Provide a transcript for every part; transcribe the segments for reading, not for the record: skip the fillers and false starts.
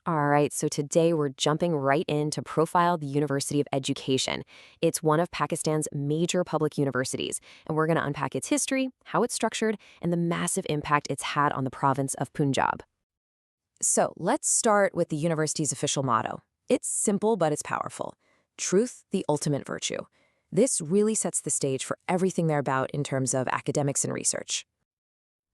All right, so today we're jumping right in to profile the University of Education. It's one of Pakistan's major public universities, and we're going to unpack its history, how it's structured, and the massive impact it's had on the province of Punjab. So let's start with the university's official motto. It's simple, but it's powerful. Truth, the ultimate virtue. This really sets the stage for everything they're about in terms of academics and research.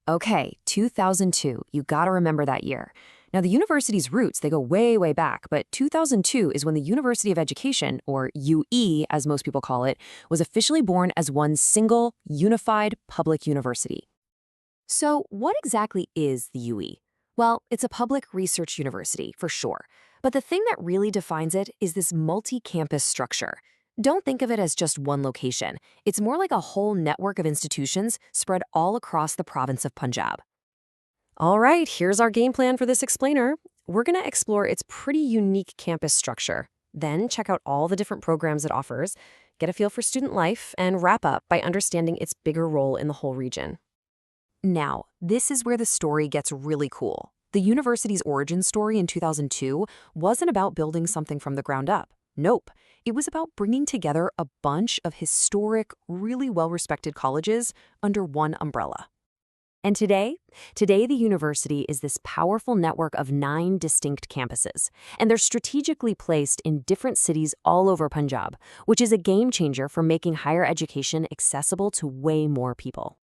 Okay, 2002, you gotta remember that year. Now, the university's roots, they go way, way back, but 2002 is when the University of Education, or UE as most people call it, was officially born as one single, unified public university. So, what exactly is the UE? Well, it's a public research university, for sure. But the thing that really defines it is this multi-campus structure. Don't think of it as just one location. It's more like a whole network of institutions spread all across the province of Punjab. All right, here's our game plan for this explainer. We're going to explore its pretty unique campus structure, then check out all the different programs it offers, get a feel for student life, and wrap up by understanding its bigger role in the whole region. Now, this is where the story gets really cool. The university's origin story in 2002 wasn't about building something from the ground up. Nope. It was about bringing together a bunch of historic, really well-respected colleges under one umbrella. And today the university is this powerful network of 9 distinct campuses, and they're strategically placed in different cities all over Punjab, which is a game changer for making higher education accessible to way more people.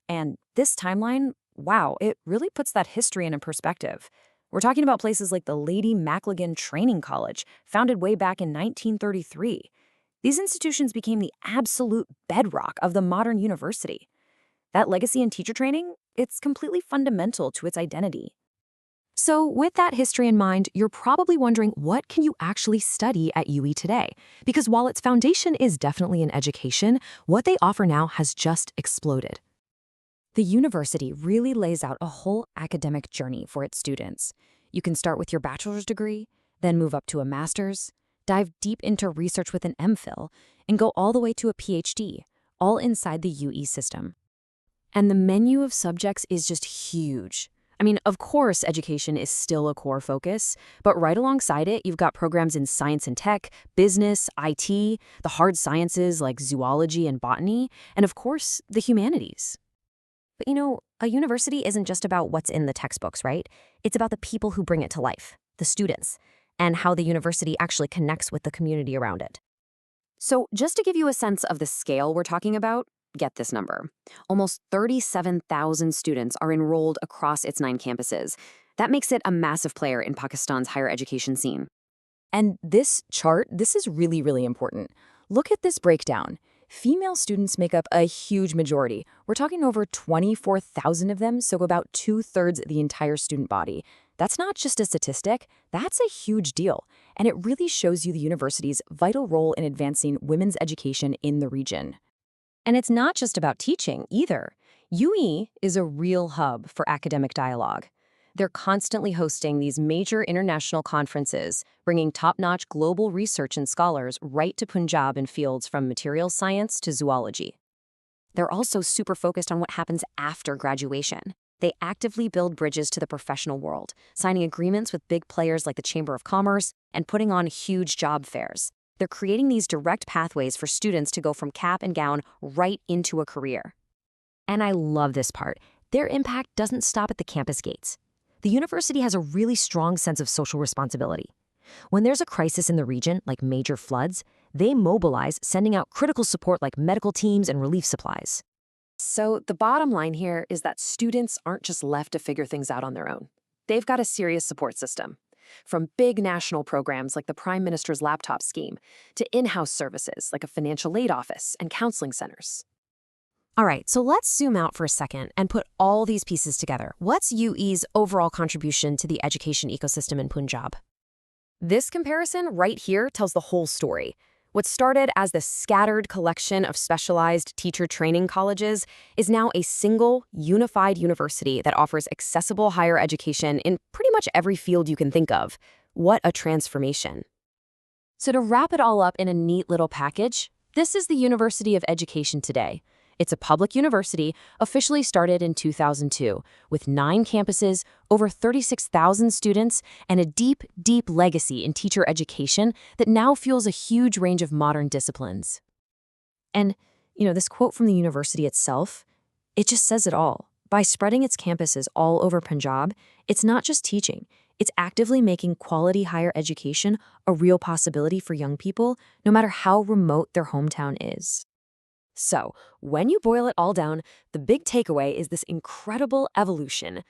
And this timeline, wow, it really puts that history in perspective. We're talking about places like the Lady Maclagan Training College, founded way back in 1933. These institutions became the absolute bedrock of the modern university. That legacy in teacher training, it's completely fundamental to its identity. So with that history in mind, you're probably wondering, what can you actually study at UE today? Because while its foundation is definitely in education, what they offer now has just exploded. The university really lays out a whole academic journey for its students. You can start with your bachelor's degree, then move up to a master's, dive deep into research with an MPhil, and go all the way to a PhD, all inside the UE system. And the menu of subjects is just huge. I mean, of course, education is still a core focus, but right alongside it, you've got programs in science and tech, business, IT, the hard sciences like zoology and botany, and of course, the humanities. But a university isn't just about what's in the textbooks, right? It's about the people who bring it to life, the students, and how the university actually connects with the community around it. So just to give you a sense of the scale we're talking about, get this number. Almost 37,000 students are enrolled across its 9 campuses. That makes it a massive player in Pakistan's higher education scene. And this chart, this is really, really important. Look at this breakdown. Female students make up a huge majority. We're talking over 24,000 of them, so about 2/3 the entire student body. That's not just a statistic, that's a huge deal. And it really shows you the university's vital role in advancing women's education in the region. And it's not just about teaching either. UE is a real hub for academic dialogue. They're constantly hosting these major international conferences, bringing top-notch global research and scholars right to Punjab in fields from materials science to zoology. They're also super focused on what happens after graduation. They actively build bridges to the professional world, signing agreements with big players like the Chamber of Commerce and putting on huge job fairs. They're creating these direct pathways for students to go from cap and gown right into a career. And I love this part. Their impact doesn't stop at the campus gates. The university has a really strong sense of social responsibility. When there's a crisis in the region, like major floods, they mobilize, sending out critical support like medical teams and relief supplies. So the bottom line here is that students aren't just left to figure things out on their own. They've got a serious support system. From big national programs like the Prime Minister's laptop scheme to in-house services like a financial aid office and counseling centers. All right, so let's zoom out for a second and put all these pieces together. What's UE's overall contribution to the education ecosystem in Punjab? This comparison right here tells the whole story. What started as the scattered collection of specialized teacher training colleges is now a single, unified university that offers accessible higher education in pretty much every field you can think of. What a transformation. So to wrap it all up in a neat little package, this is the University of Education today. It's a public university, officially started in 2002, with 9 campuses, over 36,000 students, and a deep, deep legacy in teacher education that now fuels a huge range of modern disciplines. And, this quote from the university itself, it just says it all. By spreading its campuses all over Punjab, it's not just teaching, it's actively making quality higher education a real possibility for young people, no matter how remote their hometown is. So, when you boil it all down, the big takeaway is this incredible evolution.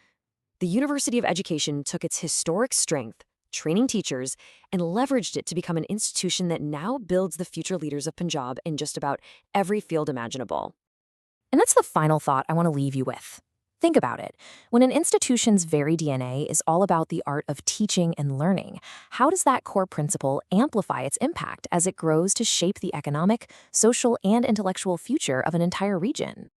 The University of Education took its historic strength, training teachers, and leveraged it to become an institution that now builds the future leaders of Punjab in just about every field imaginable. And that's the final thought I want to leave you with. Think about it. When an institution's very DNA is all about the art of teaching and learning, how does that core principle amplify its impact as it grows to shape the economic, social, and intellectual future of an entire region?